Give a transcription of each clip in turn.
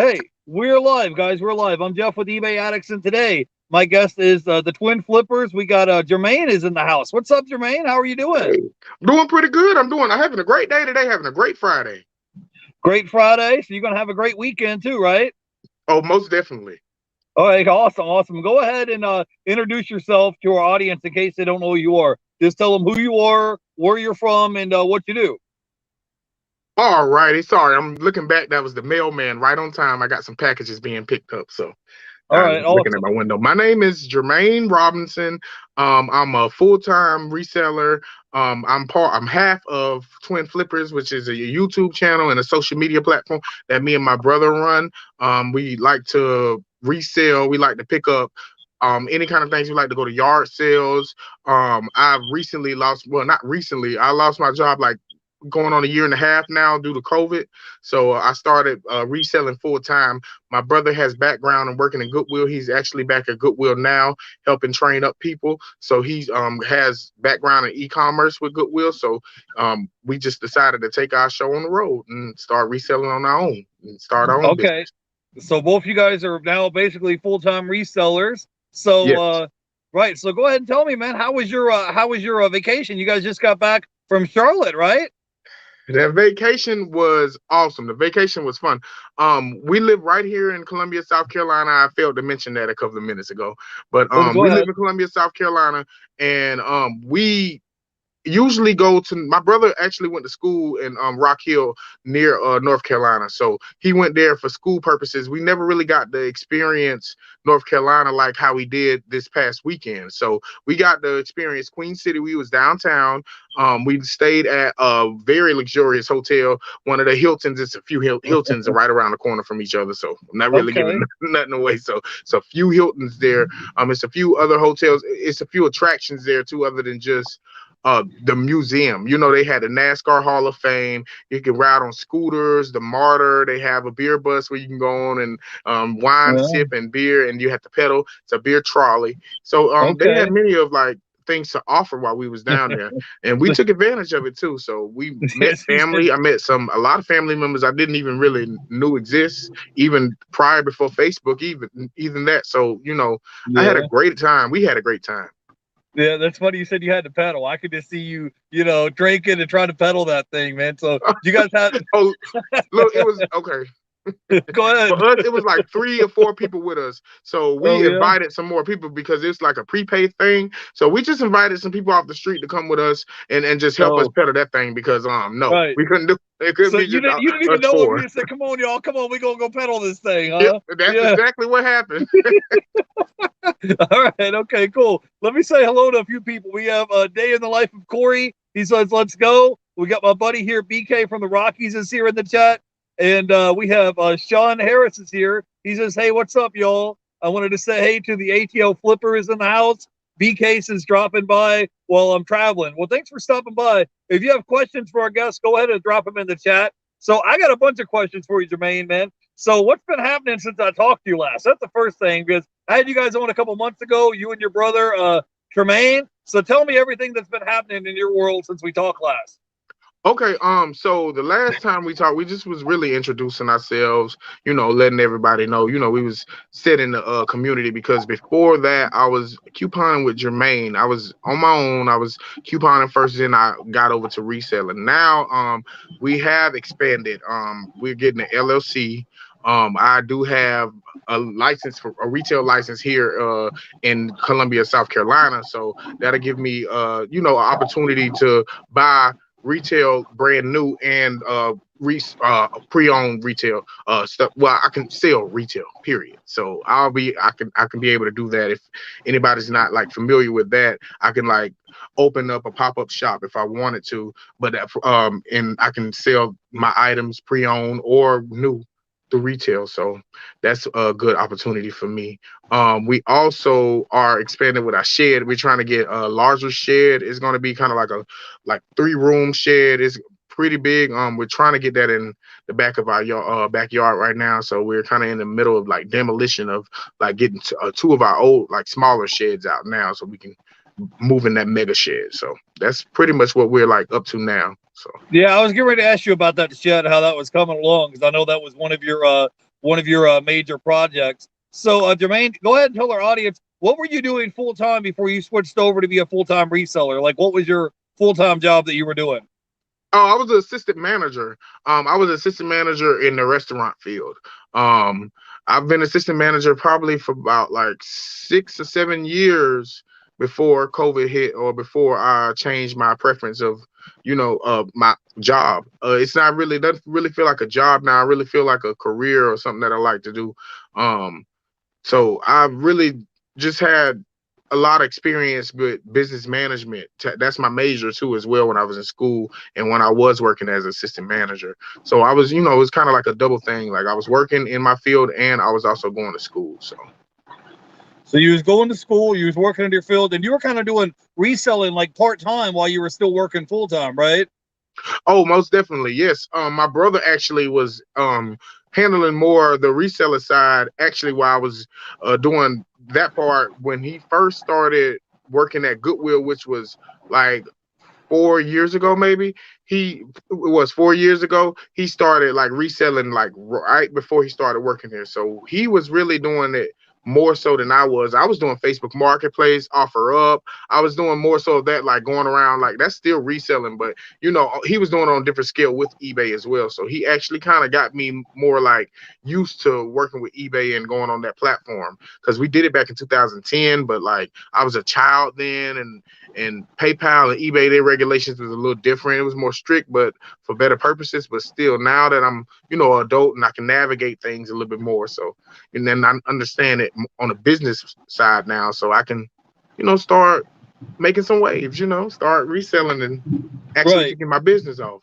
Hey, we're live, guys. We're live. I'm Jeff with eBay Addicts, and today my guest is the Twin Flippers. We got Jermaine is in the house. What's up, Jermaine? How are you doing? Hey, I'm doing pretty good. I'm having a great day today, having a great Friday. Great Friday. So you're gonna have a great weekend too, right? Oh, most definitely. All right, awesome, awesome. Go ahead and introduce yourself to our audience in case they don't know who you are. Just tell them who you are, where you're from, and what you do. All righty. Sorry, I'm looking back. That was the mailman right on time. I got some packages being picked up. So All I'm right, looking at awesome. my window. My name is Jermaine Robinson. I'm a full-time reseller. I'm half of Twin Flippers, which is a YouTube channel and a social media platform that me and my brother run. We like to resell. We like to pick up any kind of things. We like to go to yard sales. I've recently lost, well, not recently, I lost my job like going on a year and a half now due to COVID. So I started reselling full time. My brother has background in working in Goodwill. He's actually back at Goodwill now, helping train up people. So he has background in e-commerce with Goodwill. So we just decided to take our show on the road and start reselling on our own and start our own Okay, business. so both you guys are now basically full-time resellers. So Yes. right, so go ahead and tell me, man, how was your vacation? You guys just got back from Charlotte, right? That vacation was awesome. The vacation was fun. We live right here in Columbia, South Carolina. I failed to mention that a couple of minutes ago, but Oh, go we live ahead. in Columbia, South Carolina, and we usually go to, my brother actually went to school in Rock Hill near North Carolina. So he went there for school purposes. We never really got to experience North Carolina like how we did this past weekend. So we got to experience Queen City. We was downtown. We stayed at a very luxurious hotel, one of the Hiltons. It's a few Hiltons are right around the corner from each other. So I'm not really giving Okay. nothing away. So a few Hiltons there. It's a few other hotels. It's a few attractions there too, other than just the museum. You know, they had the NASCAR Hall of Fame. You can ride on scooters, the Martyr. They have a beer bus where you can go on and wine Yeah. sip and beer, and you have to pedal. It's a beer trolley. So they had Okay. many of like things to offer while we was down there, and we So, took advantage of it too. So we met he said, family. I met a lot of family members I didn't even really knew exist even prior before Facebook, even that. So you know, I had a yeah. great time. We had a great time. Yeah, that's funny. You said you had to pedal. I could just see you, drinking and trying to pedal that thing, man. So you guys had. Oh, look, it was okay. Go ahead. For us, it was like 3 or 4 people with us. So Oh we yeah. invited some more people because it's like a prepaid thing. So we just invited some people off the street to come with us and just help us Oh, pedal that thing because no, right. we couldn't do it. Couldn't So be just you didn't even us know him. You four. just said, "Come on, y'all, come on, we gonna go pedal this thing, Yep, huh?" that's Yeah. exactly what happened. All right. Okay. Cool. Let me say hello to a few people. We have a day in the life of Corey. He says, "Let's go." We got my buddy here, BK from the Rockies, is here in the chat, and we have Sean Harris is here. He says, "Hey, what's up, y'all? I wanted to say hey to the ATL Flippers in the house. BK is dropping by while I'm traveling. Well, thanks for stopping by. If you have questions for our guests, go ahead and drop them in the chat. So I got a bunch of questions for you, Jermaine, man. So what's been happening since I talked to you last? That's the first thing, because I had you guys on a couple months ago, you and your brother, Tremaine. So tell me everything that's been happening in your world since we talked last. Okay, so the last time we talked, we just was really introducing ourselves, letting everybody know, we was setting the community because before that I was couponing with Jermaine. I was on my own. I was couponing first, then I got over to reselling. Now, we have expanded. We're getting an LLC. I do have a license for a retail license here in Columbia, South Carolina. So that'll give me an opportunity to buy retail brand new and pre-owned retail stuff. Well, I can sell retail, period. So I can be able to do that. If anybody's not like familiar with that, I can like open up a pop-up shop if I wanted to, but and I can sell my items pre-owned or new through retail. So that's a good opportunity for me. We also are expanding with our shed. We're trying to get a larger shed. It's going to be kind of like a 3-room shed. It's pretty big. We're trying to get that in the back of our backyard right now. So we're kind of in the middle of like demolition of like getting 2 of our old like smaller sheds out now, so we can move in that mega shed. So that's pretty much what we're like up to now. So Yeah, I was getting ready to ask you about that shed, how that was coming along, because I know that was one of your one of your major projects. So, Jermaine, go ahead and tell our audience, what were you doing full time before you switched over to be a full time reseller? Like, what was your full time job that you were doing? Oh, I was an assistant manager. I was assistant manager in the restaurant field. Um, I've been assistant manager probably for about like 6 or 7 years before COVID hit, or before I changed my preference of, my job. It's not really, doesn't really feel like a job now. I really feel like a career or something that I like to do. Um, so I've really just had a lot of experience with business management. That's my major too, as well, when I was in school and when I was working as assistant manager. So I was, it was kind of like a double thing. Like I was working in my field and I was also going to school. So you was going to school, you was working in your field, and you were kind of doing reselling like part time while you were still working full time, right? Oh, most definitely. Yes. My brother actually was handling more the reseller side actually while I was doing that part when he first started working at Goodwill, which was like 4 years ago, maybe. It was 4 years ago. He started like reselling like right before he started working here. So he was really doing it more so than I was. I was doing Facebook Marketplace, Offer Up. I was doing more so of that, like going around, like that's still reselling, but he was doing it on a different scale with eBay as well. So he actually kind of got me more like used to working with eBay and going on that platform, because we did it back in 2010, but like I was a child then, and PayPal and eBay, their regulations was a little different. It was more strict, but for better purposes. But still, now that I'm, adult and I can navigate things a little bit more. So, and then I understand it on the business side now. So I can, start making some waves, start reselling and actually Right. kicking my business off.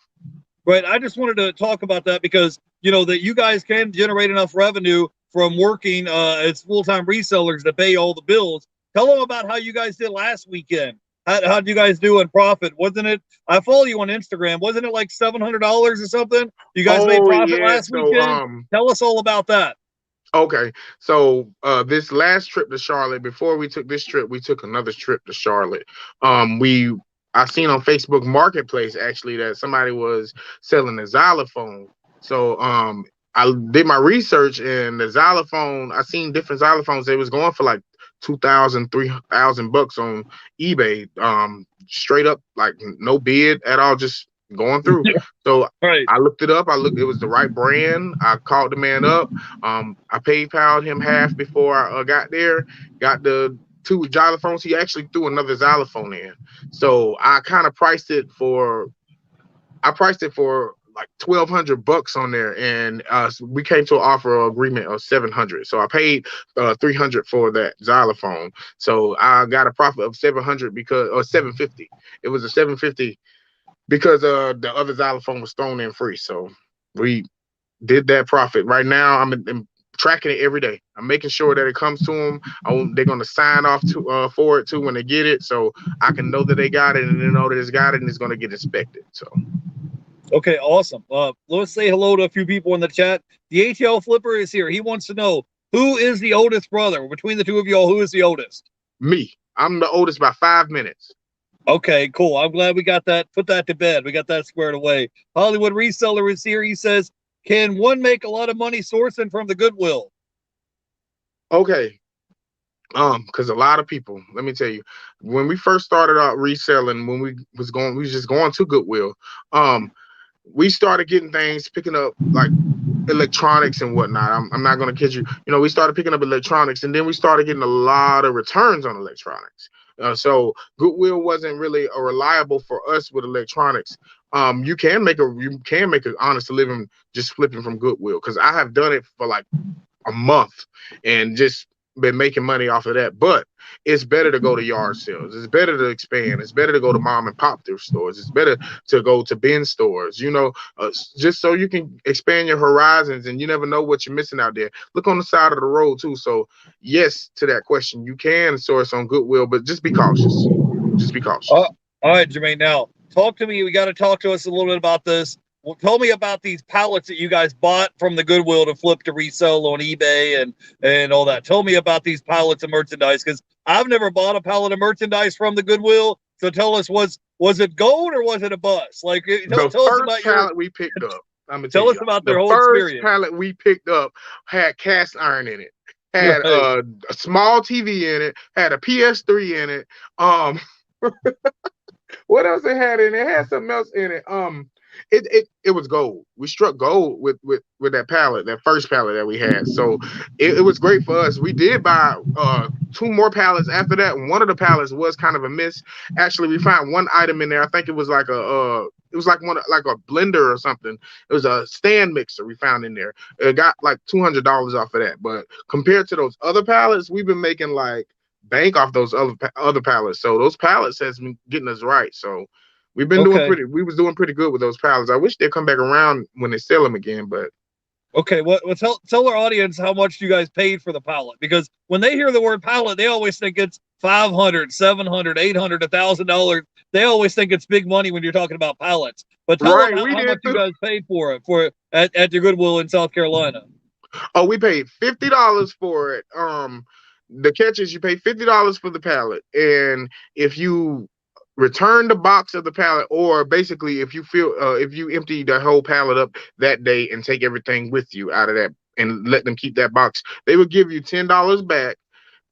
Right. I just wanted to talk about that because, that you guys can generate enough revenue from working as full time resellers to pay all the bills. Tell them about how you guys did last weekend. How did you guys do in profit? Wasn't it? I follow you on Instagram. Wasn't it like $700 or something? You guys made Oh profit yeah. last weekend. Tell us all about that. Okay. So this last trip to Charlotte, before we took this trip, we took another trip to Charlotte. We I seen on Facebook Marketplace actually that somebody was selling a xylophone. So I did my research, and the xylophone, I seen different xylophones. They was going for like 2,000, 3,000 bucks on eBay. Straight up, like no bid at all, just going through. So Right. I looked it up. It was the right brand. I called the man up. I PayPal'd him half before I got there. Got the two xylophones. He actually threw another xylophone in. So I kind of priced it for like 1,200 bucks on there, and we came to an offer agreement of 700. So I paid 300 for that xylophone. So I got a profit of 700 or 750. It was a 750 because the other xylophone was thrown in free. So we did that profit. Right now, I'm tracking it every day. I'm making sure that it comes to them. They're going to sign off for it too when they get it, so I can know that they got it, and they know that it's got it, and it's going to get inspected. So. Okay, awesome. Let's say hello to a few people in the chat. The ATL Flipper is here. He wants to know, who is the oldest brother? Between the two of y'all, who is the oldest? Me. I'm the oldest by 5 minutes. Okay, cool. I'm glad we got that. Put that to bed. We got that squared away. Hollywood Reseller is here. He says, can one make a lot of money sourcing from the Goodwill? Okay. Because a lot of people, let me tell you, when we first started out reselling, when we was just going to Goodwill, we started getting things, picking up like electronics and whatnot. I'm not going to kid you. We started picking up electronics, and then we started getting a lot of returns on electronics. So Goodwill wasn't really reliable for us with electronics. You can make an honest living just flipping from Goodwill, because I have done it for like a month and just been making money off of that. But it's better to go to yard sales. It's better to expand. It's better to go to mom and pop thrift stores. It's better to go to bin stores, just so you can expand your horizons, and you never know what you're missing out there. Look on the side of the road too. So yes, to that question, you can source on Goodwill, but just be cautious. Just be cautious. All right, Jermaine, now talk to me. We got to talk to us a little bit about this. Well, tell me about these pallets that you guys bought from the Goodwill to flip to resell on eBay and all that. Tell me about these pallets of merchandise, because I've never bought a pallet of merchandise from the Goodwill. So tell us, was it gold or was it a bust? Like, The tell us first about pallet we picked up, I'm gonna tell Tell us you. about The their whole first experience. pallet we picked up had cast iron in it, had Right. a small TV in it, had a PS3 in it. Um, what else it had in it? It had something else in it. It was gold. We struck gold with that pallet, that first pallet that we had. So it was great for us. We did buy two more pallets after that. One of the pallets was kind of a miss. Actually, we found one item in there. I think it was like it was like like a blender or something. It was a stand mixer we found in there. It got like $200 off of that. But compared to those other pallets, we've been making like bank off those other pallets. So those pallets has been getting us right. So we've been doing Okay. pretty. We was doing pretty good with those pallets. I wish they'd come back around when they sell them again, but Okay. Well, tell our audience how much you guys paid for the pallet, because when they hear the word pallet, they always think it's 500, 700, 800, $1,000. They always think it's big money when you're talking about pallets. But tell them right, we how did much you too. guys paid for it at your Goodwill in South Carolina. Oh, we paid $50 for it. The catch is you pay $50 for the pallet, and if you return the box of the pallet, or basically if you empty the whole pallet up that day and take everything with you out of that and let them keep that box, they would give you $10 back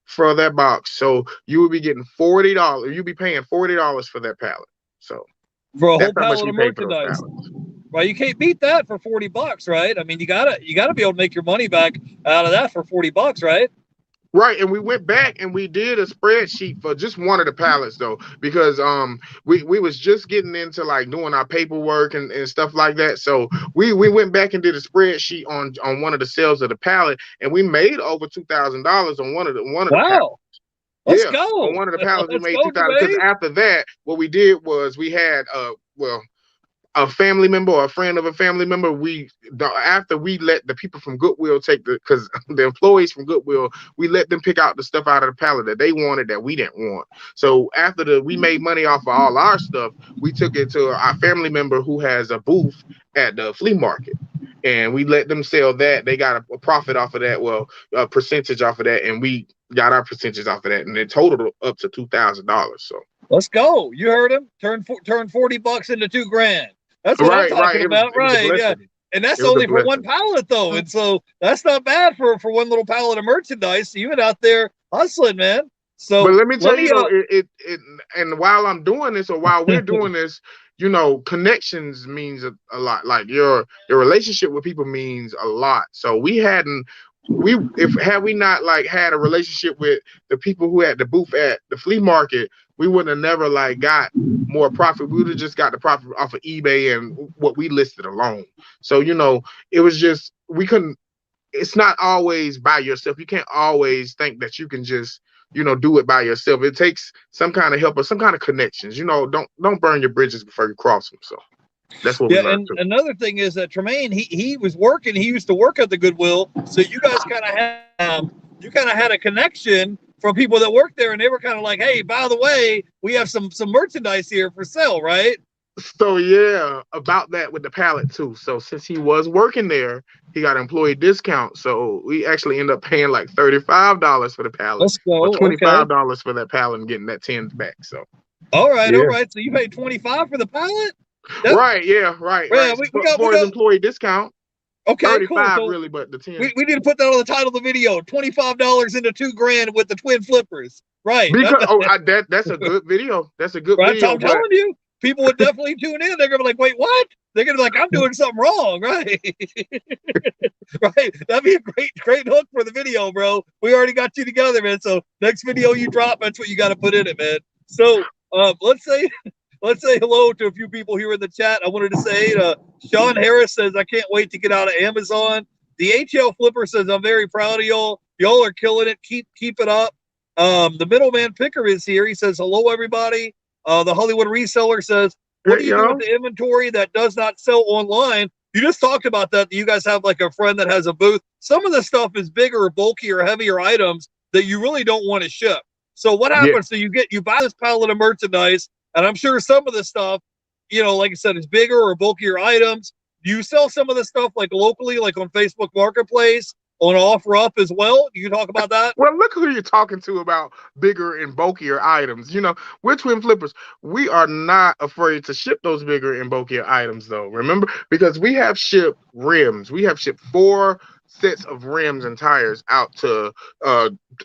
for that box. So you would be getting $40. You'd be paying $40 for that pallet. So For a whole that's how much pallet we of paid for those merchandise. pallets. Right, you can't beat that for $40, right? I mean, you gotta be able to make your money back out of that for $40, right? Right, and we went back and we did a spreadsheet for just one of the pallets though, because we was just getting into like doing our paperwork and stuff like that. So we went back and did a spreadsheet on one of the sales of the pallet, and we made over $2,000 on one of the pallets. Wow, let's Yeah, on go, one of the pallets we let's made go, 2,000. Because Jermaine. after that, what we did was we had well, a family member or a friend of a family member, after we let the people from Goodwill take because the employees from Goodwill, we let them pick out the stuff out of the pallet that they wanted that we didn't want. So after we made money off of all our stuff, we took it to our family member who has a booth at the flea market, and we let them sell that. They got a profit off of that, well, a percentage off of that, and we got our percentage off of that, and it totaled up to $2,000. So Let's go. You heard him. Turn $40 into $2,000. That's what I'm right, talking it was about, it was a right? Yeah, blessing. and that's It was a only for one blessing. pallet though, and so that's not bad for one little pallet of merchandise. You went out there hustling, man. But So let me let tell you me though, and while I'm doing this, or while we're doing this, connections means a lot. Like your relationship with people means a lot. So had we not like had a relationship with the people who had the booth at the flea market, we wouldn't have never like got more profit. We would have just got the profit off of eBay and what we listed alone. So it was just we couldn't. It's not always by yourself. You can't always think that you can just do it by yourself. It takes some kind of help or some kind of connections. Don't burn your bridges before you cross them. So that's what we Yeah, learned and too. another thing is that Tremaine, he was working. He used to work at the Goodwill, so you guys kind of had a connection from people that worked there, and they were kind of like, hey, by the way, we have some merchandise here for sale, right? So yeah, about that with the pallet too. So since he was working there, he got employee discount. So we actually end up paying like $35 for the pallet Let's or go. Okay. $25 for that pallet and getting that 10 back. So All right. All yeah. right. So you paid 25 for the pallet? That, Right, yeah, right, yeah. right. We got For his employee discount, Okay. Cool. 35 So really, but the 10. we need to put that on the title of the video. $25 into $2,000 with the Twin Flippersz. Right. Because that's a good video. That's a good Right. So video, I'm but telling you, people would definitely tune in. They're gonna be like, wait, what? They're gonna be like, I'm doing something wrong, right? Right. That'd be a great hook for the video, bro. We already got you together, man. So next video you drop, that's what you got to put in it, man. So let's say hello to a few people here in the chat. I wanted to say Sean Harris says, I can't wait to get out of Amazon. The HL Flipper says, I'm very proud of y'all. Y'all are killing it. Keep it up. The middleman picker is here. He says, hello, everybody. The Hollywood reseller says, what do you do with the inventory that does not sell online? You just talked about that. You guys have like a friend that has a booth. Some of the stuff is bigger or bulkier, heavier items that you really don't want to ship. So what happens? So you buy this pallet of merchandise, and I'm sure some of the stuff, like I said, is bigger or bulkier items. Do you sell some of the stuff like locally, like on Facebook Marketplace, on offer up as well. You can talk about that. Well, look who you're talking to about bigger and bulkier items. You know, we're Twin Flippers. We are not afraid to ship those bigger and bulkier items, though. Remember, because we have shipped rims. We have shipped 4 sets of rims and tires out to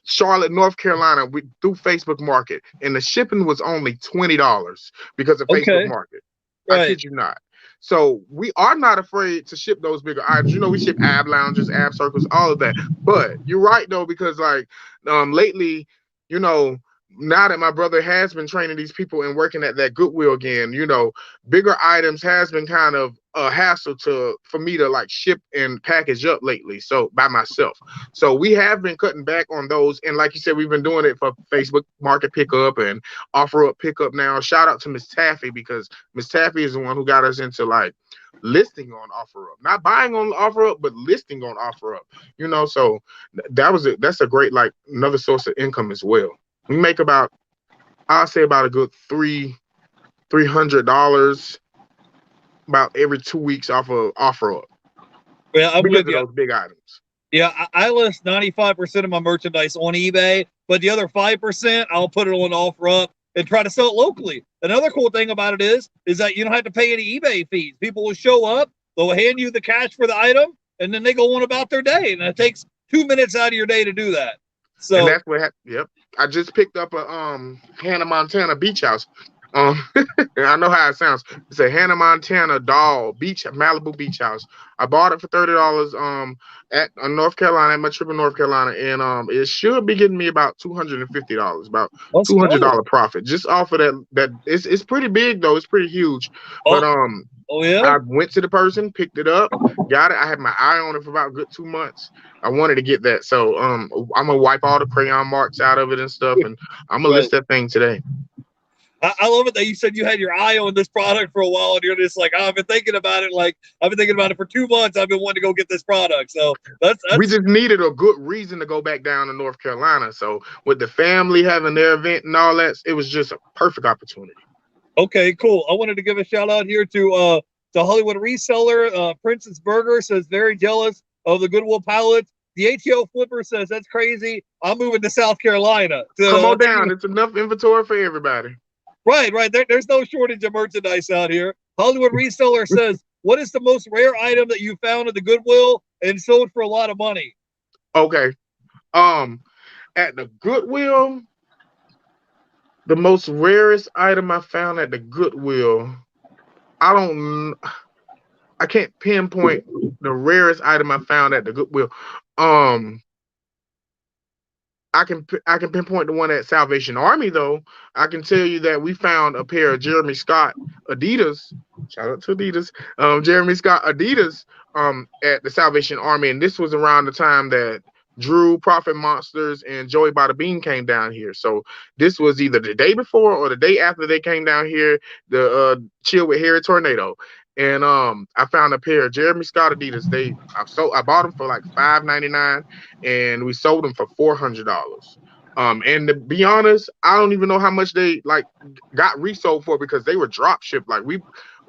Charlotte, North Carolina, through Facebook Market, and the shipping was only $20 because of Facebook Market. Right. I kid you not. So we are not afraid to ship those bigger items. You know, we ship ab lounges, ab circles, all of that. But you're right though, because like lately, you know, now that my brother has been training these people and working at that Goodwill again, you know, bigger items has been kind of a hassle for me to like ship and package up lately. So by myself. So we have been cutting back on those. And like you said, we've been doing it for Facebook Market pickup and offer up pickup now. Shout out to Miss Taffy, because Miss Taffy is the one who got us into like listing on offer up, not buying on offer up, but listing on offer up, you know. So that's a great, like, another source of income as well. We make about, I'll say about a good $300 about every 2 weeks off of offer up. Yeah, I'm with you. Those big items. Yeah, I list 95% of my merchandise on eBay, but the other 5%, I'll put it on offer up and try to sell it locally. Another cool thing about it is that you don't have to pay any eBay fees. People will show up, they'll hand you the cash for the item, and then they go on about their day. And it takes 2 minutes out of your day to do that. So, and that's what happened. Yep. I just picked up a Hannah Montana beach house. I know how it sounds. It's a Hannah Montana doll Malibu beach house. I bought it for $30 at North Carolina, at my trip in North Carolina, and it should be getting me about $250, about $200 profit just off of that. It's pretty big though. It's pretty huge. But I went to the person, picked it up, got it. I had my eye on it for about a good 2 months. I wanted to get that, so I'm gonna wipe all the crayon marks out of it and stuff, and I'm gonna list that thing today. I love it that you said you had your eye on this product for a while, and you're just like, I've been thinking about it. Like, I've been thinking about it for 2 months. I've been wanting to go get this product. So that's we just needed a good reason to go back down to North Carolina. So with the family having their event and all that, it was just a perfect opportunity. Okay, cool. I wanted to give a shout out here to Hollywood Reseller. Princess Burger says very jealous of the Goodwill pallets. The ATO Flipper says that's crazy. I'm moving to South Carolina. Come on down. It's enough inventory for everybody. Right. There's no shortage of merchandise out here. Hollywood Reseller says, what is the most rare item that you found at the Goodwill and sold for a lot of money? Okay. At the Goodwill, the most rarest item I found at the Goodwill, I can't pinpoint the rarest item I found at the Goodwill. I can pinpoint the one at Salvation Army though. I can tell you that we found a pair of Jeremy Scott Adidas. Shout out to Adidas. Jeremy Scott Adidas at the Salvation Army, and this was around the time that Drew, Profit Monsters, and Joey Bada Bean came down here. So this was either the day before or the day after they came down here. The Chill with Harry Tornado. And I found a pair of Jeremy Scott Adidas. I bought them for like $5.99, and we sold them for $400. And to be honest, I don't even know how much they like got resold for, because they were drop shipped. Like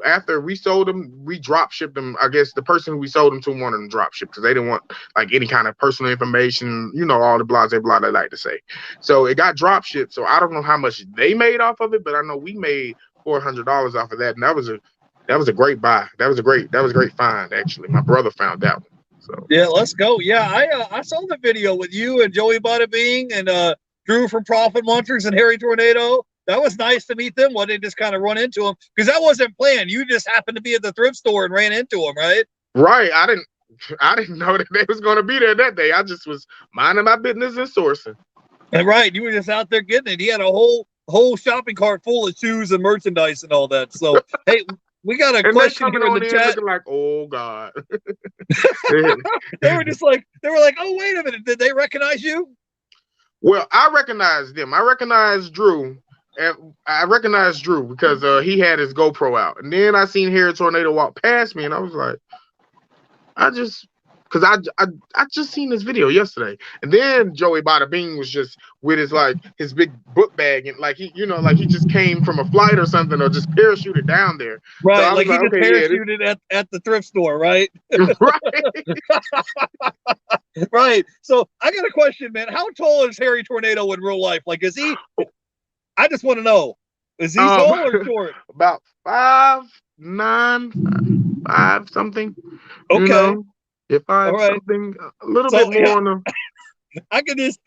after we sold them, we drop shipped them. I guess the person who we sold them to wanted them drop shipped because they didn't want like any kind of personal information, you know, all the blah they like to say. So it got drop shipped. So I don't know how much they made off of it, but I know we made $400 off of that, and that was a great buy. That was a great find, actually. My brother found that one. So yeah, let's go. Yeah, I saw the video with you and Joey Bada Bean and Drew from Profit Monsters and Harry Tornado. That was nice to meet them. Why they just kind of run into them? Because that wasn't planned. You just happened to be at the thrift store and ran into them, right? Right. I didn't know that they was going to be there that day. I just was minding my business and sourcing. And right, you were just out there getting it. He had a whole shopping cart full of shoes and merchandise and all that. So hey. We got a question here in the chat. Like, oh God. They were like, oh, wait a minute. Did they recognize you? Well, I recognized them. I recognized Drew. I recognized Drew because he had his GoPro out. And then I seen Harry Tornado walk past me, and I was like, I just seen this video yesterday. And then Joey Bada Bean was just with his big book bag, and like he just came from a flight or something, or just parachuted down there. Right, so like he just parachuted at the thrift store, right? Right. Right. So I got a question, man. How tall is Harry Tornado in real life? Like, is he? I just want to know. Is he Um, tall or short? about 5'9", 5 something. You Okay. know, if All 5 right. something, a little bit So yeah, more on the. I can just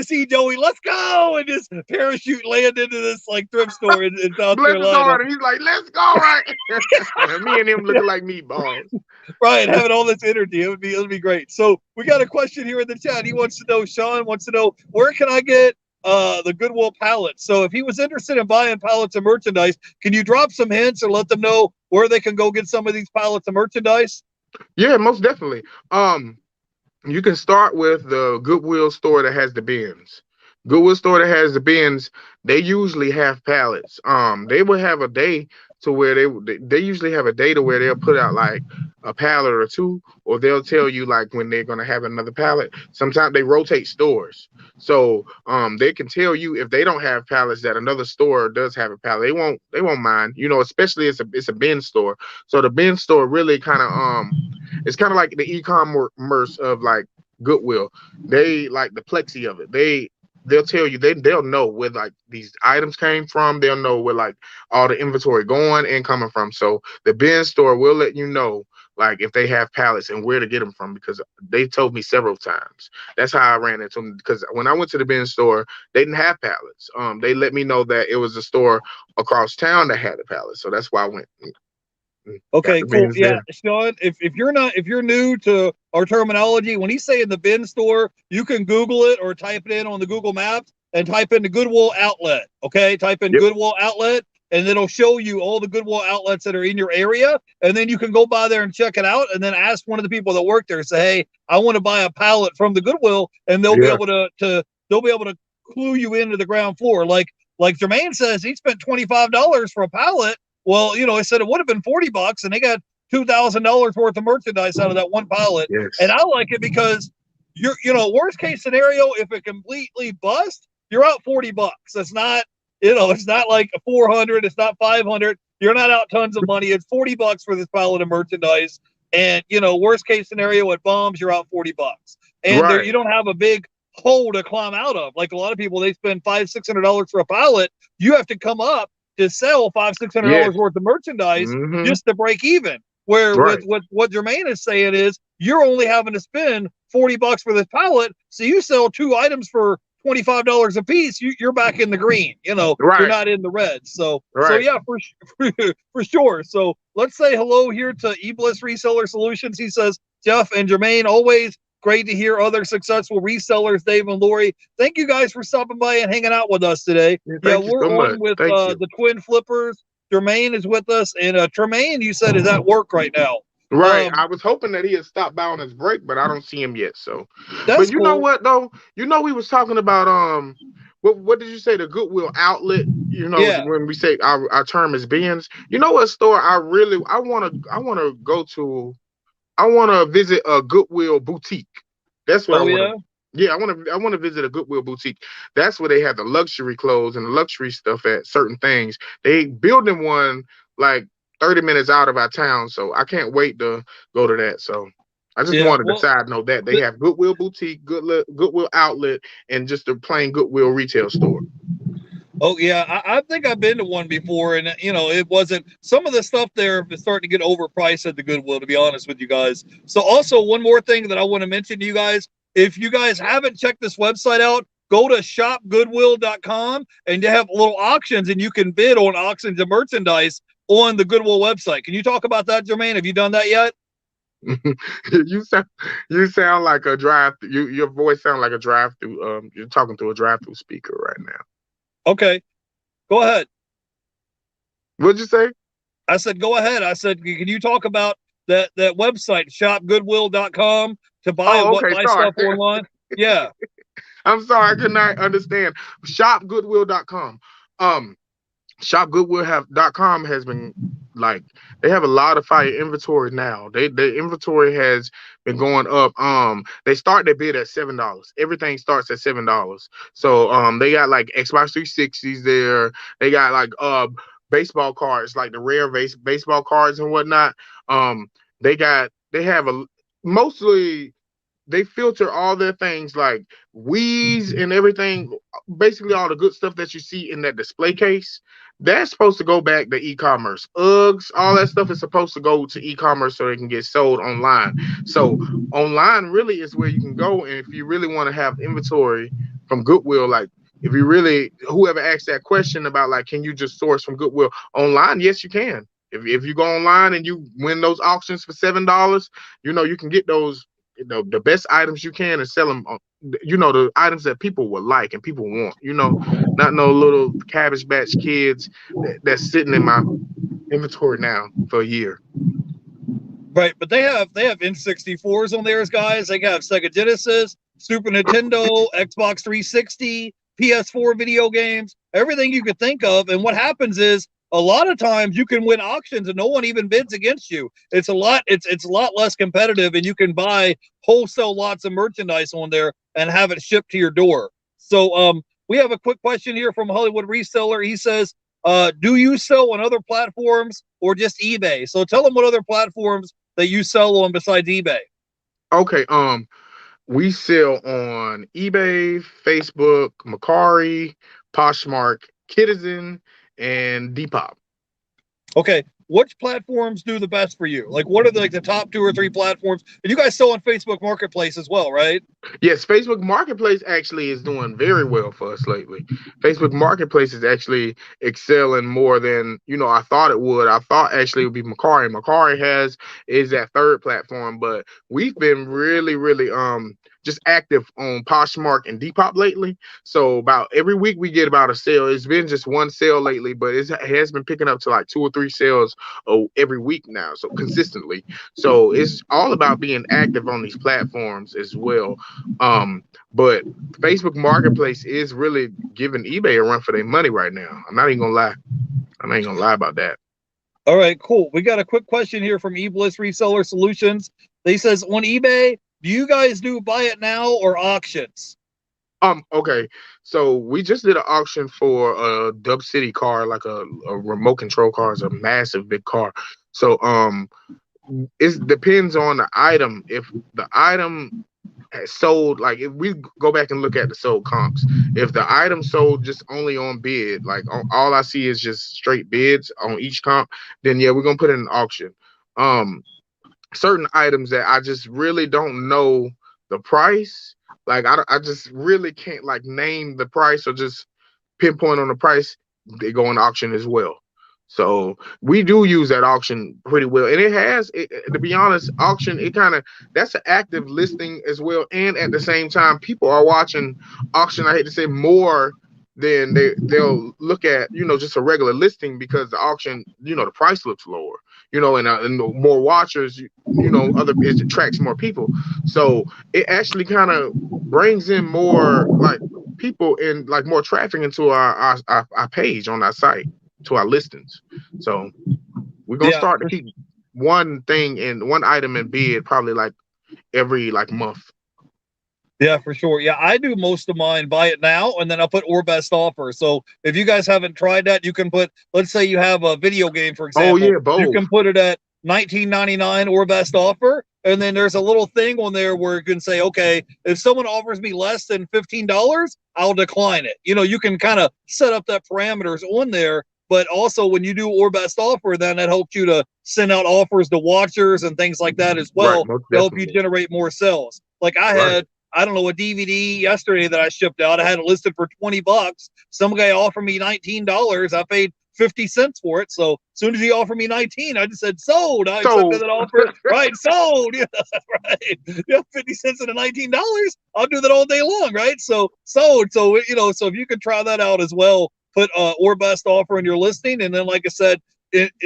see Joey. Let's go, and just parachute land into this like thrift store in South Bless his Carolina. heart, and he's like, "Let's go!" Right? Me and him looking like meatballs. Right, having all this energy, it would be great. So we got a question here in the chat. He wants to know. Sean wants to know, where can I get the Goodwill pallets? So if he was interested in buying pallets of merchandise, can you drop some hints or let them know where they can go get some of these pallets of merchandise? Yeah, most definitely. You can start with the Goodwill store that has the bins. Goodwill store that has the bins, they usually have pallets. They will have a day to where they usually have a day to where they'll put out like a pallet or two, or they'll tell you like when they're gonna have another pallet. Sometimes they rotate stores, so they can tell you if they don't have pallets that another store does have a pallet. They won't mind, you know, especially it's a bin store. So the bin store really kind of it's kind of like the e-commerce of like Goodwill. They like the plexi of it. They'll tell you they'll know where like these items came from. They'll know where like all the inventory going and coming from. So the bin store will let you know like if they have pallets and where to get them from because they told me several times. That's how I ran into them because when I went to the bin store, they didn't have pallets. They let me know that it was a store across town that had a pallet. So that's why I went got Okay, the cool. bins Yeah, there. Sean, if you're new to our terminology, when he's saying the bin store, you can Google it or type it in on the Google Maps and type in the Goodwill Outlet. Okay, type in Yep. Goodwill Outlet, and it'll show you all the Goodwill outlets that are in your area, and then you can go by there and check it out, and then ask one of the people that work there, say, hey, I want to buy a pallet from the Goodwill, and they'll be Yeah. able to they'll be able to clue you into the ground floor. Like Jermaine says, he spent $25 for a pallet. Well, I said it would have been $40, and they got $2,000 worth of merchandise out of that one pallet. And Yes. I like it because worst case scenario, if it completely busts, you're out $40. It's not, it's not like 400, it's not 500. You're not out tons of money. It's $40 for this pallet of merchandise. And worst case scenario, it bombs, you're out $40. And there, Right. you don't have a big hole to climb out of. Like a lot of people, they spend $500-$600 for a pallet. You have to come up to sell $500-$600 Yes. worth of merchandise Mm-hmm. just to break even. Where with Right. what Jermaine is saying is you're only having to spend $40 for this pallet, so you sell two items for $25 a piece. You're back in the green. You're Right. not in the red. So Right. yeah, for sure. So let's say hello here to eBliss Reseller Solutions. He says, Jeff and Jermaine, always great to hear other successful resellers, Dave and Lori. Thank you guys for stopping by and hanging out with us today. Yeah, Yeah, thank you we're so much. on with Thank you. the Twin Flippers. Jermaine is with us, and Tremaine, you said, is at work right now. Right. I was hoping that he had stopped by on his break, but I don't see him yet. So, but That's you know cool. what though? You know we was talking about what did you say? The Goodwill Outlet. You know Yeah. when we say our term is bins. You know what store I wanna go to. I wanna visit a Goodwill boutique. That's what I Oh want to. yeah. Yeah, I want to visit a Goodwill boutique. That's where they have the luxury clothes and the luxury stuff at certain things. They building one like 30 minutes out of our town, so I can't wait to go to that. So I just Yeah. wanted to Well, side note that they have Goodwill boutique, Goodwill outlet, and just a plain Goodwill retail store. oh yeah. I think I've been to one before, and it wasn't. Some of the stuff there is starting to get overpriced at the Goodwill. To be honest with you guys. So also one more thing that I want to mention to you guys. If you guys haven't checked this website out, go to shopgoodwill.com, and they have little auctions, and you can bid on auctions of merchandise on the Goodwill website. Can you talk about that, Jermaine? Have you done that yet? you sound you sound like a drive. Your voice sounds like a drive through. You're talking to a drive through speaker right now. Okay, go ahead. What'd you say? I said, go ahead. I said, can you talk about that website, shopgoodwill.com, to buy Oh, okay. buy Sorry. stuff online? Yeah. I'm sorry. I could not understand. Shopgoodwill.com. Um, shopgoodwill.com has been like they have a lot of fire inventory now. The inventory has been going up. They start their bid at $7. Everything starts at $7. So they got like Xbox 360s there. They got like baseball cards, like the rare baseball cards and whatnot. They have a mostly they filter all their things like Wheeze and everything, basically all the good stuff that you see in that display case. That's supposed to go back to e-commerce. Uggs, all that stuff is supposed to go to e-commerce so they can get sold online. So online really is where you can go, and if you really want to have inventory from Goodwill, like if you really, whoever asked that question about like, can you just source from Goodwill online? Yes, you can. If you go online and you win those auctions for $7, you can get those, the best items you can and sell them. The items that people will like and people want. Not no little Cabbage Patch Kids that's sitting in my inventory now for a year. Right, but they have N64s on theirs, guys. They have Sega Genesis, Super Nintendo, Xbox 360, PS4 video games, everything you could think of. And what happens is a lot of times you can win auctions and no one even bids against you. It's a lot less competitive, and you can buy wholesale lots of merchandise on there and have it shipped to your door. So we have a quick question here from Hollywood Reseller. He says, do you sell on other platforms or just eBay? So tell them what other platforms that you sell on besides eBay. Okay, we sell on eBay, Facebook, Mercari, Poshmark, Citizen, and Depop. Okay, which platforms do the best for you? Like, what are the top 2 or 3 platforms? And you guys sell on Facebook Marketplace as well, right? Yes, Facebook Marketplace actually is doing very well for us lately. Facebook Marketplace is actually excelling more than I thought it would. I thought actually it would be Mercari. Mercari is that third platform, but we've been really, really just active on Poshmark and Depop lately. So about every week we get about a sale. It's been just one sale lately, but it has been picking up to like 2 or 3 sales every week now, so consistently. So it's all about being active on these platforms as well. But Facebook Marketplace is really giving eBay a run for their money right now. I'm not even gonna lie. I ain't gonna lie about that. All right, cool. We got a quick question here from eBliss Reseller Solutions. They says, on eBay, do you guys do buy it now or auctions? Okay. So we just did an auction for a Dub City car, like a remote control car. It's a massive big car. So it depends on the item. If the item has sold, like if we go back and look at the sold comps, if the item sold just only on bid, like all I see is just straight bids on each comp, then yeah, we're gonna put it in an auction. Certain items that I just really don't know the price, like I just really can't like name the price or just pinpoint on the price, they go in auction as well. So we do use that auction pretty well, and to be honest, auction, that's an active listing as well, and at the same time people are watching auction, I hate to say, more than they'll look at just a regular listing, because the auction, the price looks lower, and more watchers, it attracts more people. So it actually kind of brings in more like people and like more traffic into our page on our site, to our listings. So we're gonna start to keep one thing and one item in bid probably like every month. Yeah, for sure. Yeah, I do most of mine buy it now, and then I'll put or best offer. So if you guys haven't tried that, you can put, let's say you have a video game, for example. Oh yeah, both. You can put it at $19.99 or best offer, and then there's a little thing on there where you can say, okay, if someone offers me less than $15, I'll decline it. You can kind of set up that parameters on there. But also when you do or best offer, then that helps you to send out offers to watchers and things like that as well, right, to help you generate more sales. Like I had, I don't know, a DVD yesterday that I shipped out. I had it listed for $20. Some guy offered me $19. I paid 50 cents for it. So as soon as he offered me 19, I just said sold. I accepted that offer. Right, sold. Yeah, right. Yeah, 50 cents and $19. I'll do that all day long, right? So sold. So so if you could try that out as well, put or best offer in your listing, and then like I said,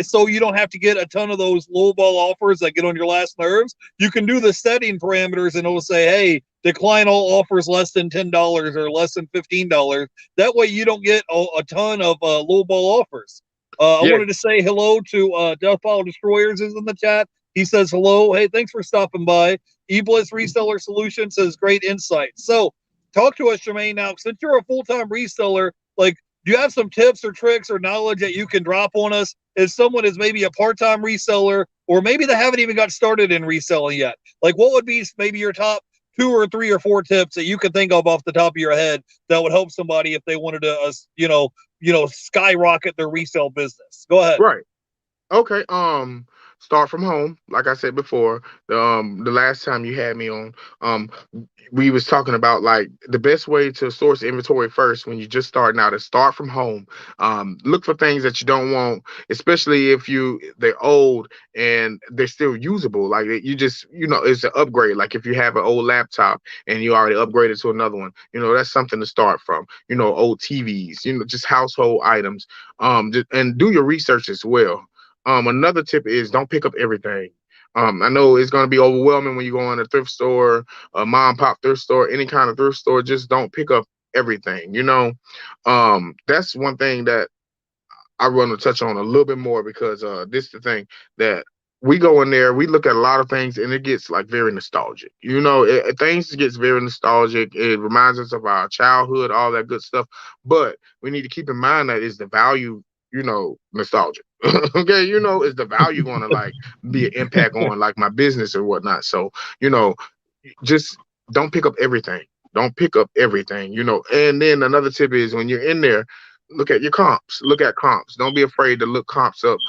so you don't have to get a ton of those lowball offers that get on your last nerves. You can do the setting parameters, and it'll say, hey, decline all offers less than $10 or less than $15. That way you don't get a ton of lowball offers. I wanted to say hello to Death Pile Destroyers is in the chat. He says hello. Hey, thanks for stopping by. eBliss Reseller Solutions says great insight. So talk to us, Jermaine, now. Since you're a full-time reseller, like, do you have some tips or tricks or knowledge that you can drop on us if someone is maybe a part-time reseller, or maybe they haven't even got started in reselling yet? Like, what would be maybe your top 2 or 3 or 4 tips that you can think of off the top of your head that would help somebody if they wanted to, skyrocket their resale business. Go ahead. Right. Okay. Start from home. Like I said before, the last time you had me on, um, we was talking about like the best way to source inventory first when you're just starting out is start from home. Look for things that you don't want, especially if they're old and they're still usable. Like you just, it's an upgrade. Like if you have an old laptop and you already upgraded to another one, that's something to start from. Old TVs, just household items. And do your research as well. Another tip is don't pick up everything. I know it's going to be overwhelming when you go in a thrift store, a mom and pop thrift store, any kind of thrift store. Just don't pick up everything. That's one thing that I want to touch on a little bit more because this is the thing that we go in there, we look at a lot of things, and it gets like very nostalgic. Things gets very nostalgic. It reminds us of our childhood, all that good stuff. But we need to keep in mind that is the value, nostalgic. Okay, is the value going to like be an impact on like my business or whatnot. So, just don't pick up everything. Don't pick up everything. And then another tip is when you're in there, look at your comps. Look at comps. Don't be afraid to look comps up.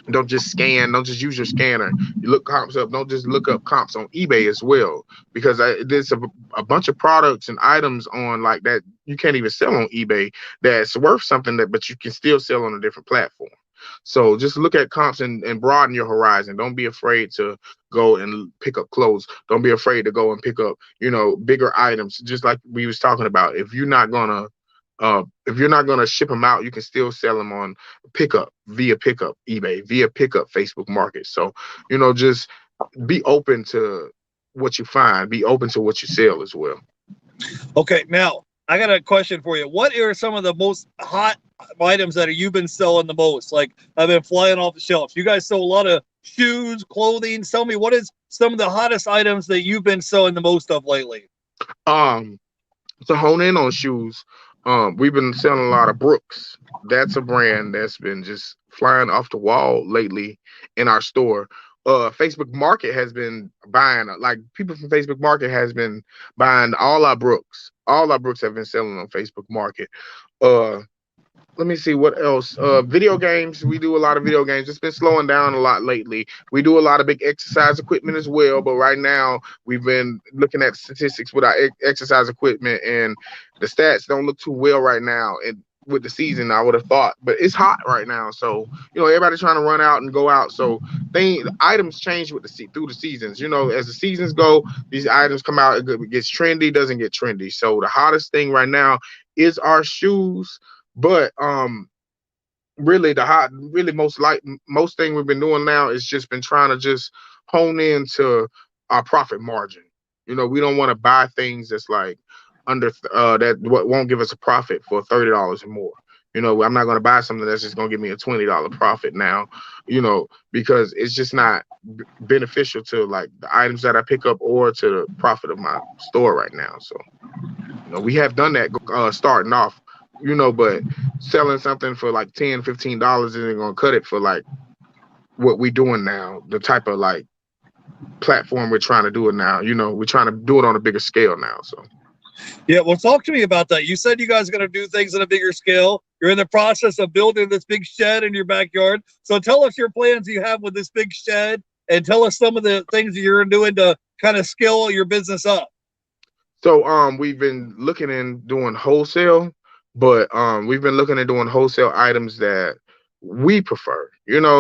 Don't just scan. Don't just use your scanner. You look comps up. Don't just look up comps on eBay as well, because there's a bunch of products and items on like that you can't even sell on eBay that's worth something but you can still sell on a different platform. So just look at comps and broaden your horizon. Don't be afraid to go and pick up clothes. Don't be afraid to go and pick up, bigger items. Just like we was talking about. If you're not gonna ship them out, you can still sell them on via pickup eBay, via pickup Facebook Market. So, just be open to what you find, be open to what you sell as well. Okay, now I got a question for you. What are some of the most hot items that you've been selling the most? Like I've been flying off the shelves. You guys sell a lot of shoes, clothing. Tell me, what is some of the hottest items that you've been selling the most of lately? To hone in on shoes, we've been selling a lot of Brooks. That's a brand that's been just flying off the wall lately in our store. Facebook Market has been buying, like people from Facebook Market has been buying all our Brooks. All our Brooks have been selling on Facebook Market. Uh, Let me see what else. Video games. We do a lot of video games. It's been slowing down a lot lately. We do a lot of big exercise equipment as well. But right now, we've been looking at statistics with our exercise equipment, and the stats don't look too well right now. And with the season, I would have thought, but it's hot right now. So everybody's trying to run out and go out. So items change through the seasons. As the seasons go, these items come out. It gets trendy, doesn't get trendy. So the hottest thing right now is our shoes. But really most thing we've been doing now is just been trying to just hone into our profit margin. We don't want to buy things that's like under that what won't give us a profit for $30 or more. I'm not going to buy something that's just going to give me a $20 profit now, because it's just not beneficial to like the items that I pick up or to the profit of my store right now. So, we have done that starting off, but selling something for like $10, $15 isn't gonna cut it for like what we doing now, the type of like platform we're trying to do it now. We're trying to do it on a bigger scale now. So yeah, well, talk to me about that. You said you guys are going to do things on a bigger scale. You're in the process of building this big shed in your backyard. So tell us your plans you have with this big shed, and tell us some of the things that you're doing to kind of scale your business up. So we've been looking and doing wholesale, but we've been looking at doing wholesale items that we prefer.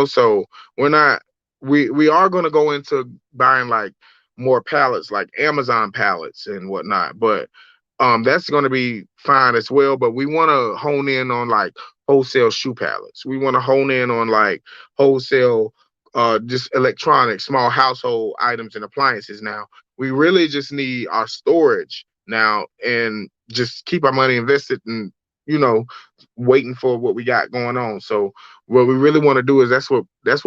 So we're not we are going to go into buying like more pallets, like Amazon pallets and whatnot, but that's going to be fine as well. But we want to hone in on like wholesale shoe pallets. We want to hone in on like wholesale just electronics, small household items and appliances. Now we really just need our storage now and just keep our money invested and waiting for what we got going on. So what we really want to do is that's what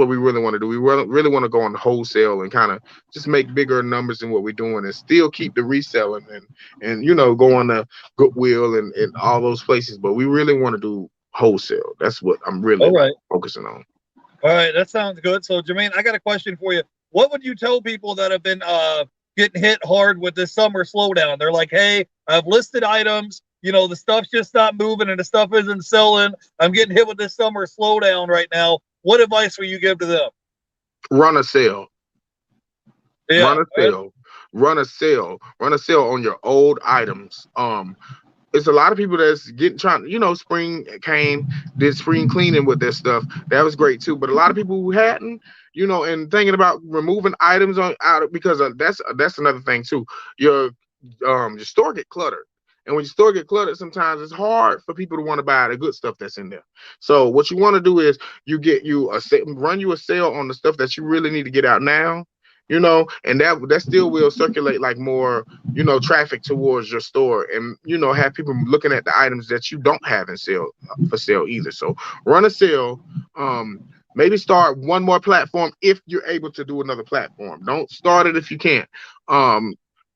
we really want to do. We really want to go on wholesale and kind of just make bigger numbers than what we're doing and still keep the reselling and go on the Goodwill and all those places. But we really want to do wholesale. That's what I'm really focusing on. All right, that sounds good. So Jermaine, I got a question for you. What would you tell people that have been getting hit hard with this summer slowdown. They're like, hey, I've listed items. The stuff's just not moving and the stuff isn't selling. I'm getting hit with this summer slowdown right now. What advice will you give to them? Run a sale. Yeah. Run a sale. Run a sale. Run a sale on your old items. It's a lot of people that's spring came, did spring cleaning with their stuff. That was great too. But a lot of people who hadn't, and thinking about removing items because that's another thing too. Your store get cluttered. And when your store get cluttered, sometimes it's hard for people to want to buy the good stuff that's in there. So what you want to do is run you a sale on the stuff that you really need to get out now, and that still will circulate like more, traffic towards your store, and have people looking at the items that you don't have for sale either. So run a sale. Maybe start one more platform if you're able to do another platform. Don't start it if you can't.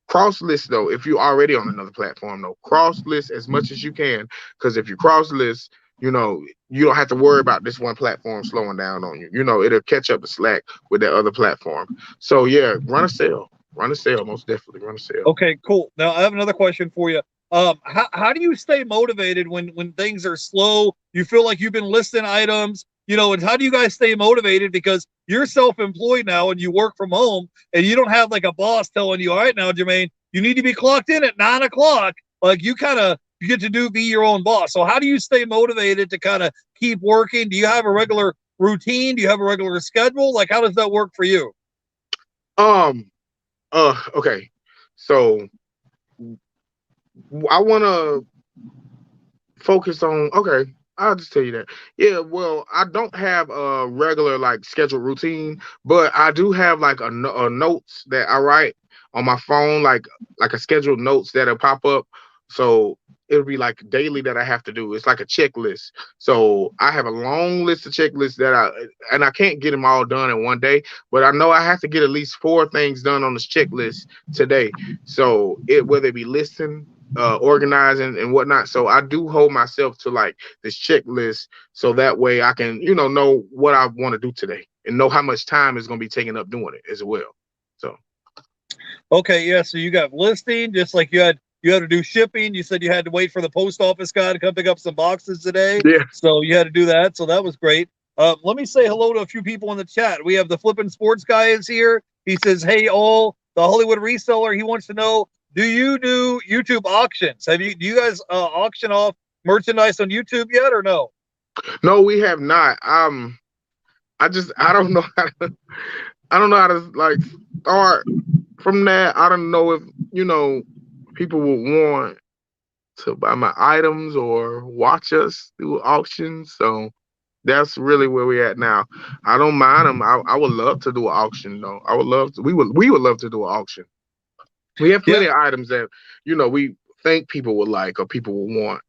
Cross list though, if you're already on another platform though, cross list as much as you can, because if you cross list, you don't have to worry about this one platform slowing down on you. It'll catch up the slack with that other platform. So yeah, run a sale, most definitely run a sale. Okay, cool. Now I have another question for you. How do you stay motivated when things are slow? You feel like you've been listing items, and how do you guys stay motivated? Because you're self-employed now and you work from home and you don't have like a boss telling you, all right, now, Jermaine, you need to be clocked in at 9 o'clock. Like you get to be your own boss. So how do you stay motivated to kind of keep working? Do you have a regular routine? Do you have a regular schedule? Like, how does that work for you? Okay. So I want to focus on, okay, I'll just tell you that. Yeah, well, I don't have a regular like scheduled routine, but I do have like a notes that I write on my phone, like a scheduled notes that'll pop up. So it'll be like daily that I have to do. It's like a checklist. So I have a long list of checklists and I can't get them all done in one day, but I know I have to get at least 4 things done on this checklist today. So whether it be listing, organizing and whatnot. So I do hold myself to like this checklist, so that way I can, know what I want to do today and know how much time is going to be taken up doing it as well. So. Okay. Yeah. So you got listing, just like you had to do shipping. You said you had to wait for the post office guy to come pick up some boxes today. Yeah. So you had to do that. So that was great. Let me say hello to a few people in the chat. We have the Flippin' Sports guy is here. He says, hey, all, the Hollywood reseller. He wants to know, do you do YouTube auctions? Do you guys auction off merchandise on YouTube yet or no? No, we have not. I don't know how to like start from that. I don't know if, people would want to buy my items or watch us do auctions. So that's really where we're at now. I don't mind them. I would love to do an auction though. We would love to do an auction. We have plenty of items that, we think people would like or people would want,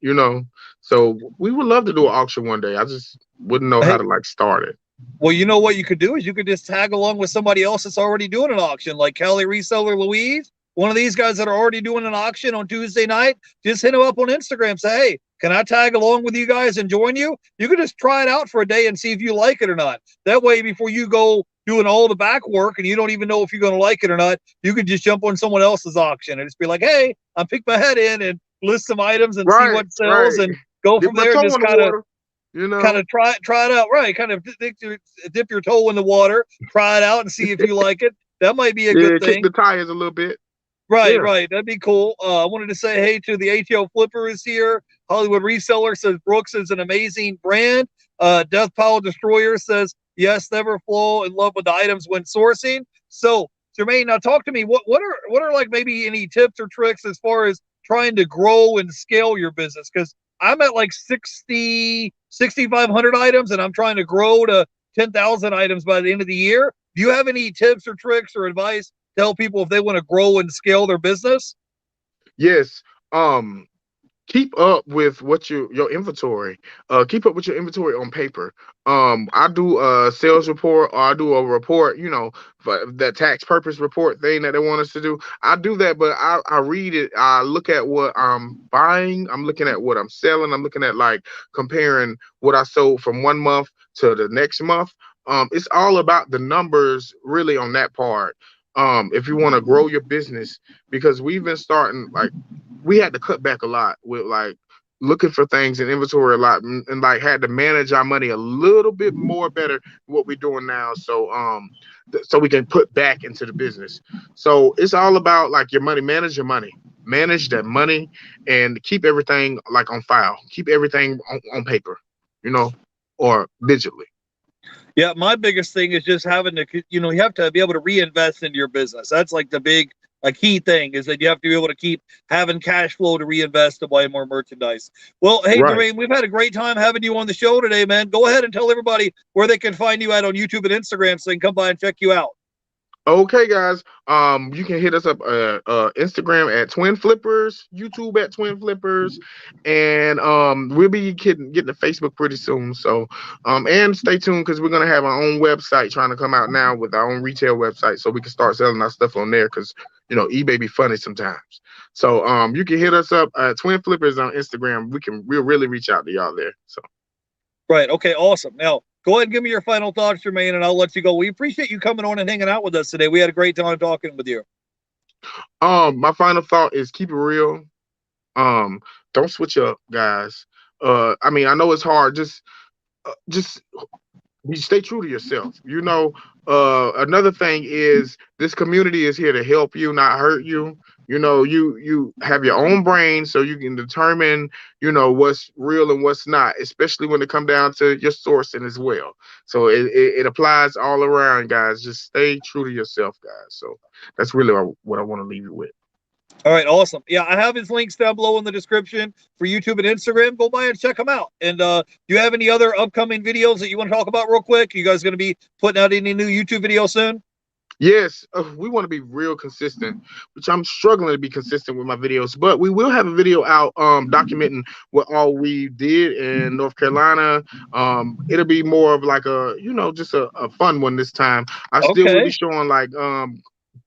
so we would love to do an auction one day. I just wouldn't know how to like start it. Well, you know what you could do is you could just tag along with somebody else that's already doing an auction, like Cali Reseller Louise, one of these guys that are already doing an auction on Tuesday night. Just hit him up on Instagram. Say, hey, can I tag along with you guys and join you? You can just try it out for a day and see if you like it or not. That way, before you go doing all the back work and you don't even know if you're going to like it or not, you could just jump on someone else's auction and just be like, hey, I'll pick my head in and list some items and see what sells and go from there. Just kind of try it out. Right. Kind of dip your toe in the water, try it out and see if you like it. That might be a good thing. Kick the tires a little bit. Right, right. That'd be cool. I wanted to say hey to the ATL Flippersz here. Hollywood Reseller says Brooks is an amazing brand. Death Pile Destroyer says, yes, never fall in love with the items when sourcing. So, Jermaine, now talk to me. What are like maybe any tips or tricks as far as trying to grow and scale your business? Because I'm at like 6,500 items and I'm trying to grow to 10,000 items by the end of the year. Do you have any tips or tricks or advice? Tell people if they want to grow and scale their business? Yes. Keep up with what your inventory. Keep up with your inventory on paper. I do a sales report or I do a report, for that tax purpose report thing that they want us to do. I do that, but I read it. I look at what I'm buying. I'm looking at what I'm selling. I'm looking at like comparing what I sold from one month to the next month. It's all about the numbers really on that part. if you want to grow your business, because we've been starting like we had to cut back a lot with like looking for things in inventory a lot, and like had to manage our money a little bit more better than what we're doing now. So so we can put back into the business. So it's all about like manage your money, manage that money, and keep everything like on file, keep everything on paper, you know, or digitally. Yeah, my biggest thing is just having to, you have to be able to reinvest into your business. That's like the big, a key thing is that you have to be able to keep having cash flow to reinvest to buy more merchandise. Well, hey, Right. Dwayne, we've had a great time having you on the show today, man. Go ahead and tell everybody where they can find you at on YouTube and Instagram so they can come by and check you out. Okay, guys. You can hit us up Instagram at Twin Flippersz, YouTube at Twin Flippersz, and we'll be getting to Facebook pretty soon. So and stay tuned because we're gonna have our own website trying to come out now with our own retail website, so we can start selling our stuff on there. Because eBay be funny sometimes. So you can hit us up Twin Flippersz on Instagram. We'll really reach out to y'all there. So. Right. Okay. Awesome. Now, go ahead and give me your final thoughts, Jermaine, and I'll let you go. We appreciate you coming on and hanging out with us today. We had a great time talking with you. My final thought is keep it real. Um, don't switch up, guys. I mean, I know it's hard. Just you stay true to yourself. Another thing is this community is here to help you, not hurt you. You have your own brain, so you can determine, what's real and what's not, especially when it come down to your sourcing as well. So it applies all around, guys. Just stay true to yourself, guys. So that's really what I want to leave you with. All right, awesome. Yeah, I have his links down below in the description for YouTube and Instagram. Go by and check them out. And do you have any other upcoming videos that you want to talk about real quick? You guys going to be putting out any new YouTube videos soon? Yes, we want to be real consistent, which I'm struggling to be consistent with my videos, but we will have a video out documenting what all we did in North Carolina. It'll be more of like just a fun one this time. I still will be Okay. showing like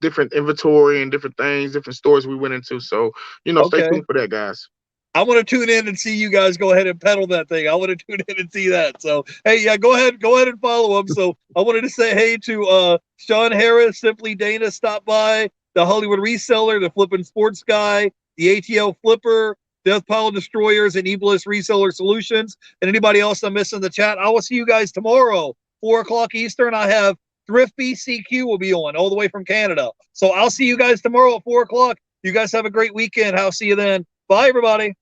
different inventory and different things, different stores we went into. So, stay Okay. tuned for that, guys. I want to tune in and see you guys go ahead and pedal that thing. I want to tune in and see that. So, hey, yeah, go ahead and follow him. So, I wanted to say hey to Sean Harris, Simply Dana, stop by, the Hollywood Reseller, the Flippin' Sports Guy, the ATL Flipper, Death Pile Destroyers, and Evilist Reseller Solutions, and anybody else I'm missing in the chat. I will see you guys tomorrow, 4 o'clock Eastern. I have Thrift BCQ will be on all the way from Canada. So, I'll see you guys tomorrow at 4 o'clock. You guys have a great weekend. I'll see you then. Bye, everybody.